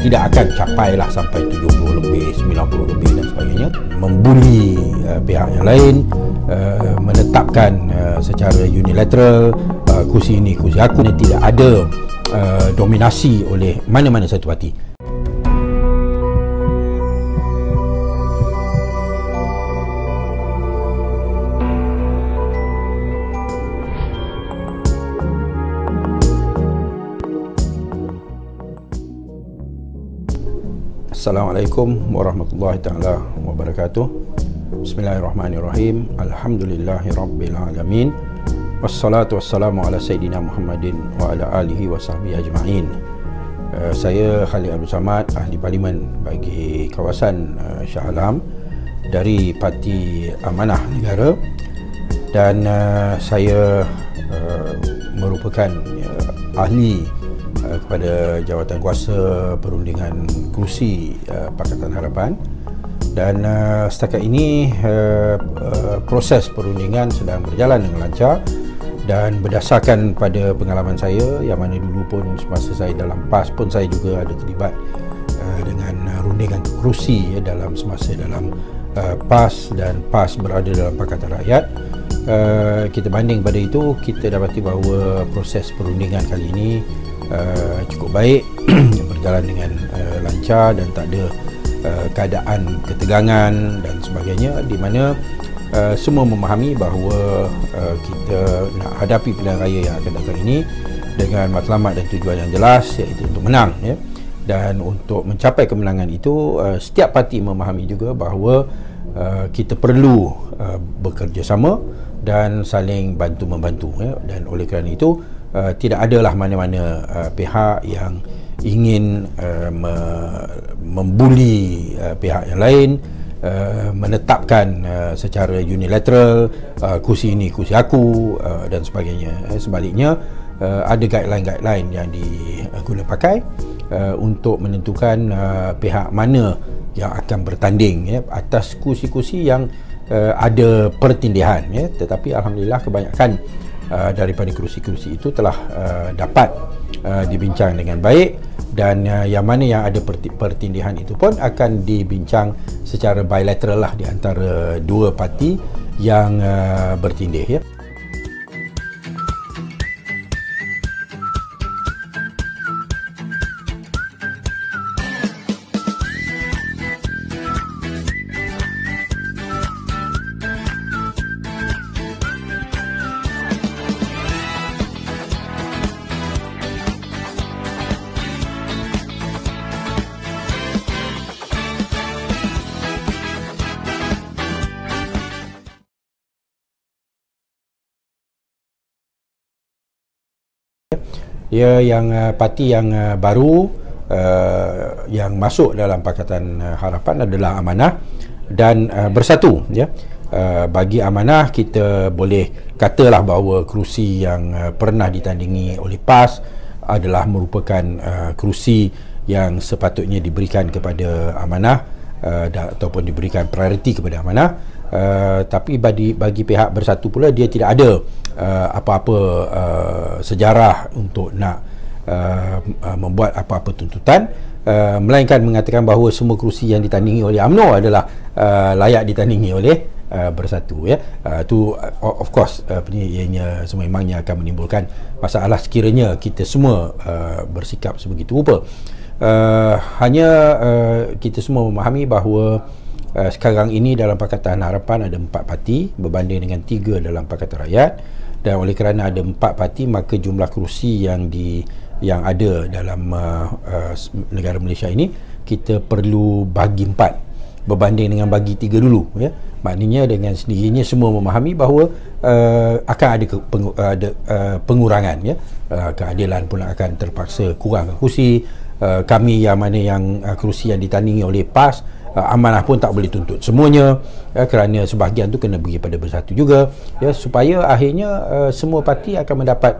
tidak akan capai lah sampai 70 lebih, 90 lebih dan sebagainya, membuli pihak yang lain, menetapkan secara unilateral kursi ini kursi aku, dan tidak ada dominasi oleh mana-mana satu parti. Assalamualaikum warahmatullahi taala wabarakatuh. Bismillahirrahmanirrahim. Alhamdulillahirabbil alamin. Wassalatu wassalamu ala sayyidina Muhammadin wa ala alihi wa sahbihi ajma'in. Saya Khalid Abdul Samad, ahli parlimen bagi kawasan Shah Alam dari Parti Amanah Negara, dan saya merupakan ahli kepada jawatan kuasa perundingan kerusi Pakatan Harapan, dan setakat ini proses perundingan sedang berjalan dengan lancar. Dan berdasarkan pada pengalaman saya, yang mana dulu pun semasa saya dalam PAS pun saya juga ada terlibat dengan rundingan kerusi dalam semasa dalam PAS, dan PAS berada dalam Pakatan Rakyat. Kita banding pada itu, kita dapati bahawa proses perundingan kali ini cukup baik, berjalan dengan lancar dan tak ada keadaan ketegangan dan sebagainya, di mana semua memahami bahawa kita nak hadapi pilihan raya yang akan datang ini dengan matlamat dan tujuan yang jelas, iaitu untuk menang, ya. Dan untuk mencapai kemenangan itu, setiap parti memahami juga bahawa kita perlu bekerjasama dan saling bantu-membantu, ya. Dan oleh kerana itu, tidak adalah mana-mana pihak yang ingin membuli pihak yang lain, menetapkan secara unilateral kursi ini kursi aku dan sebagainya. Sebaliknya, ada guideline-guideline yang diguna pakai untuk menentukan pihak mana yang akan bertanding, ya, atas kursi-kursi yang ada pertindihan, ya. Tetapi alhamdulillah kebanyakan daripada kursi-kursi itu telah dapat dibincang dengan baik, dan yang mana yang ada pertindihan itu pun akan dibincang secara bilateral lah di antara dua parti yang bertindih, ya. Ya, yang parti yang baru yang masuk dalam Pakatan Harapan adalah Amanah dan Bersatu, ya. Bagi Amanah, kita boleh katalah bahawa kerusi yang pernah ditandingi oleh PAS adalah merupakan kerusi yang sepatutnya diberikan kepada Amanah, ataupun diberikan prioriti kepada Amanah. Tapi bagi pihak Bersatu pula, dia tidak ada apa-apa sejarah untuk nak membuat apa-apa tuntutan, melainkan mengatakan bahawa semua kerusi yang ditandingi oleh UMNO adalah layak ditandingi oleh Bersatu, ya. Tu of course ianya sememangnya akan menimbulkan masalah sekiranya kita semua bersikap sebegitu rupa. Hanya kita semua memahami bahawa sekarang ini dalam Pakatan Harapan ada 4 parti berbanding dengan 3 dalam Pakatan Rakyat, dan oleh kerana ada 4 parti, maka jumlah kerusi yang ada dalam negara Malaysia ini kita perlu bagi 4 berbanding dengan bagi 3 dulu, ya. Maknanya dengan sendirinya semua memahami bahawa akan ada pengurangan, ya. Keadilan pun akan terpaksa kurang kerusi. Kami yang mana yang kerusi yang ditandingi oleh PAS, Amanah pun tak boleh tuntut semuanya, ya, kerana sebahagian tu kena bagi pada Bersatu juga, ya, supaya akhirnya semua parti akan mendapat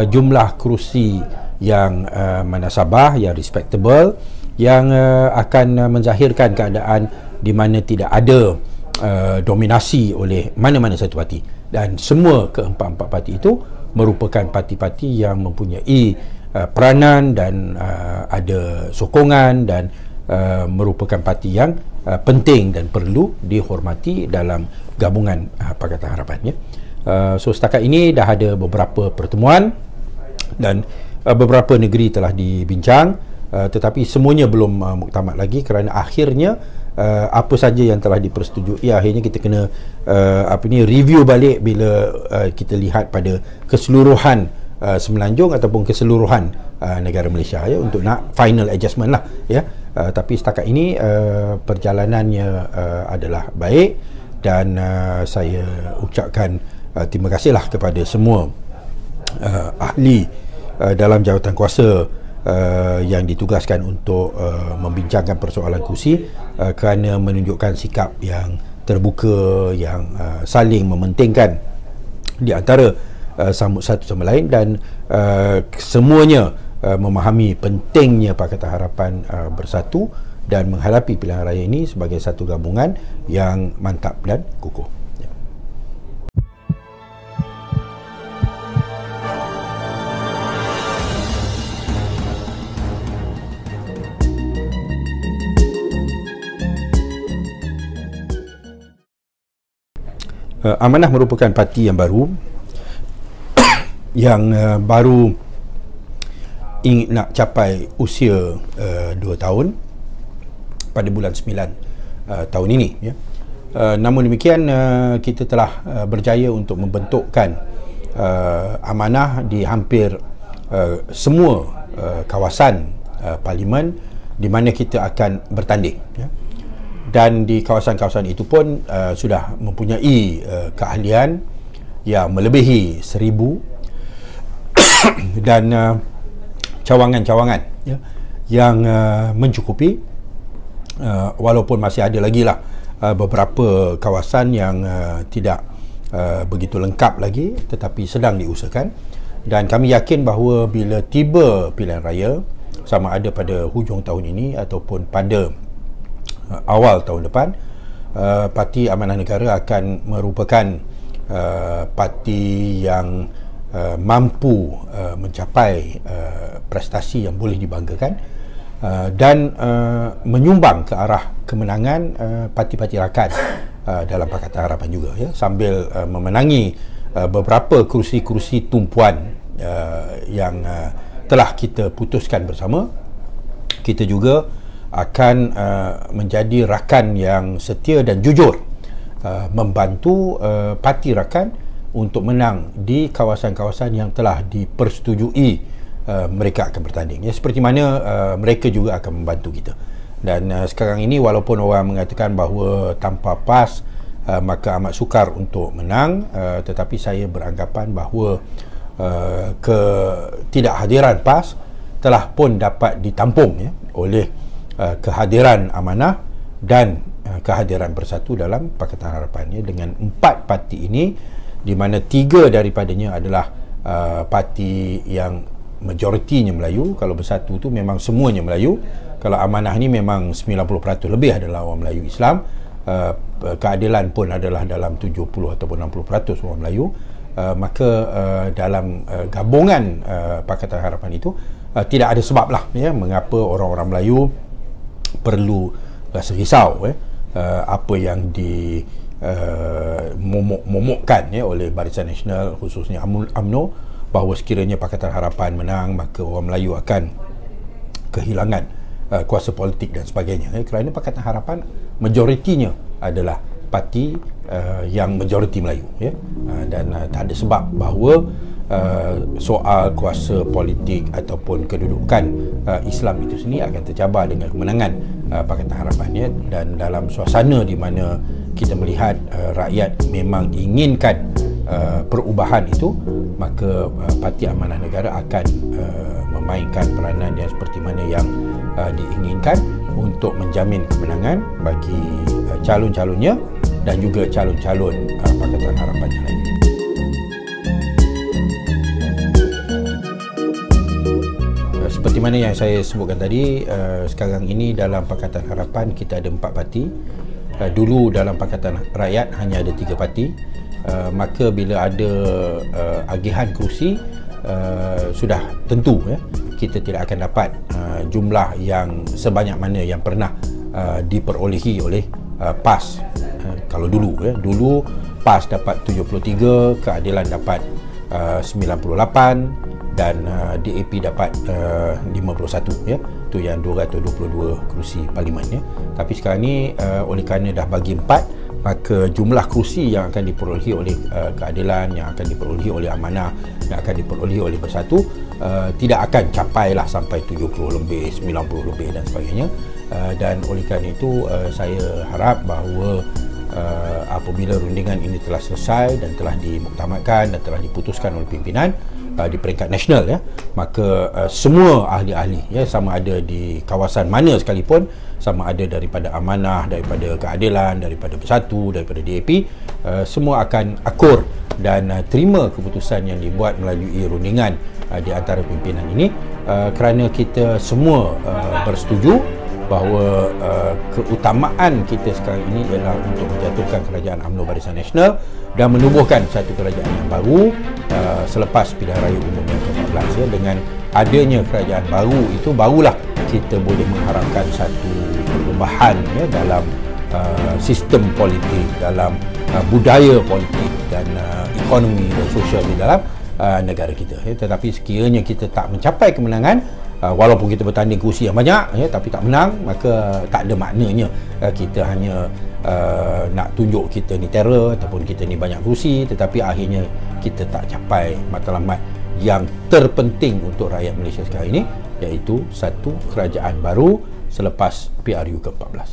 jumlah kerusi yang munasabah, yang respectable, yang akan menzahirkan keadaan di mana tidak ada dominasi oleh mana-mana satu parti, dan semua keempat-empat parti itu merupakan parti-parti yang mempunyai peranan dan ada sokongan dan merupakan parti yang penting dan perlu dihormati dalam gabungan Pakatan Harapan, ya. So setakat ini dah ada beberapa pertemuan dan beberapa negeri telah dibincang, tetapi semuanya belum muktamad lagi kerana akhirnya apa saja yang telah dipersetujui akhirnya kita kena review balik bila kita lihat pada keseluruhan Semenanjung ataupun keseluruhan negara Malaysia, ya, untuk nak final adjustment lah, ya. Tapi setakat ini perjalanannya adalah baik dan saya ucapkan terima kasihlah kepada semua ahli dalam jawatan kuasa yang ditugaskan untuk membincangkan persoalan kursi kerana menunjukkan sikap yang terbuka, yang saling mementingkan di antara satu sama lain, dan semuanya memahami pentingnya Pakatan Harapan bersatu dan menghadapi pilihan raya ini sebagai satu gabungan yang mantap dan kukuh. Amanah merupakan parti yang baru yang baru ingin nak capai usia 2 tahun pada bulan 9 tahun ini, ya. Namun demikian kita telah berjaya untuk membentukkan amanah di hampir semua kawasan parlimen di mana kita akan bertanding, ya. Dan di kawasan-kawasan itu pun sudah mempunyai keahlian yang melebihi 1000 dan cawangan-cawangan, ya, yang mencukupi, walaupun masih ada lagi lah beberapa kawasan yang tidak begitu lengkap lagi, tetapi sedang diusahakan, dan kami yakin bahawa bila tiba pilihan raya sama ada pada hujung tahun ini ataupun pada awal tahun depan, Parti Amanah Negara akan merupakan parti yang mampu mencapai prestasi yang boleh dibanggakan dan menyumbang ke arah kemenangan parti-parti rakan dalam Pakatan Harapan juga, ya, sambil memenangi beberapa kerusi-kerusi tumpuan yang telah kita putuskan bersama. Kita juga akan menjadi rakan yang setia dan jujur membantu parti rakan untuk menang di kawasan-kawasan yang telah dipersetujui mereka akan bertanding, ya, seperti mana mereka juga akan membantu kita. Dan sekarang ini walaupun orang mengatakan bahawa tanpa PAS maka amat sukar untuk menang, tetapi saya beranggapan bahawa ketidakhadiran PAS telah pun dapat ditampung, ya, oleh kehadiran Amanah dan kehadiran Bersatu dalam Pakatan Harapan, ya, dengan 4 parti ini, di mana 3 daripadanya adalah parti yang majoritinya Melayu. Kalau Bersatu tu memang semuanya Melayu. Kalau Amanah ni memang 90% lebih adalah orang Melayu Islam. Keadilan pun adalah dalam 70 ataupun 60% orang Melayu. Maka dalam gabungan Pakatan Harapan itu tidak ada sebab lah, ya, mengapa orang-orang Melayu perlu rasa risau, apa yang momokkan, ya, oleh Barisan Nasional khususnya UMNO, bahawa sekiranya Pakatan Harapan menang maka orang Melayu akan kehilangan kuasa politik dan sebagainya, ya, kerana Pakatan Harapan majoritinya adalah parti yang majoriti Melayu, ya, dan tak ada sebab bahawa soal kuasa politik ataupun kedudukan Islam itu sendiri akan tercabar dengan kemenangan Pakatan Harapan, ya. Dan dalam suasana di mana kita melihat rakyat memang inginkan perubahan itu, maka Parti Amanah Negara akan memainkan peranan yang seperti mana yang diinginkan untuk menjamin kemenangan bagi calon-calonnya dan juga calon-calon Pakatan Harapan yang lain. Seperti mana yang saya sebutkan tadi, sekarang ini dalam Pakatan Harapan kita ada 4 parti. Dulu dalam Pakatan Rakyat hanya ada 3 parti. Maka bila ada agihan kerusi, sudah tentu, ya, kita tidak akan dapat jumlah yang sebanyak mana yang pernah diperolehi oleh PAS. Kalau dulu dulu PAS dapat 73, Keadilan dapat 98 dan DAP dapat 51 ya. Tu yang 222 kerusi parlimen ya. Tapi sekarang ni oleh kerana dah bagi 4, maka jumlah kerusi yang akan diperolehi oleh Keadilan, yang akan diperolehi oleh Amanah, yang akan diperolehi oleh Bersatu tidak akan capailah sampai 70 lebih, 90 lebih dan sebagainya. Dan oleh kerana itu saya harap bahawa apabila rundingan ini telah selesai dan telah dimuktamadkan dan telah diputuskan oleh pimpinan di peringkat nasional ya, maka semua ahli-ahli ya, sama ada di kawasan mana sekalipun, sama ada daripada Amanah, daripada Keadilan, daripada Bersatu, daripada DAP, semua akan akur dan terima keputusan yang dibuat melalui rundingan di antara pimpinan ini, kerana kita semua bersetuju bahawa keutamaan kita sekarang ini ialah untuk menjatuhkan kerajaan UMNO Barisan Nasional dan menubuhkan satu kerajaan yang baru selepas pilihan raya umum yang ke-14 ya. Dengan adanya kerajaan baru itu, barulah kita boleh mengharapkan satu perubahan ya, dalam sistem politik, dalam budaya politik dan ekonomi dan sosial di dalam negara kita ya. Tetapi sekiranya kita tak mencapai kemenangan, walaupun kita bertanding kursi yang banyak ya, tapi tak menang, maka tak ada maknanya kita hanya nak tunjuk kita ni terror ataupun kita ni banyak kursi, tetapi akhirnya kita tak capai matlamat yang terpenting untuk rakyat Malaysia sekarang ini, iaitu satu kerajaan baru selepas PRU ke-14.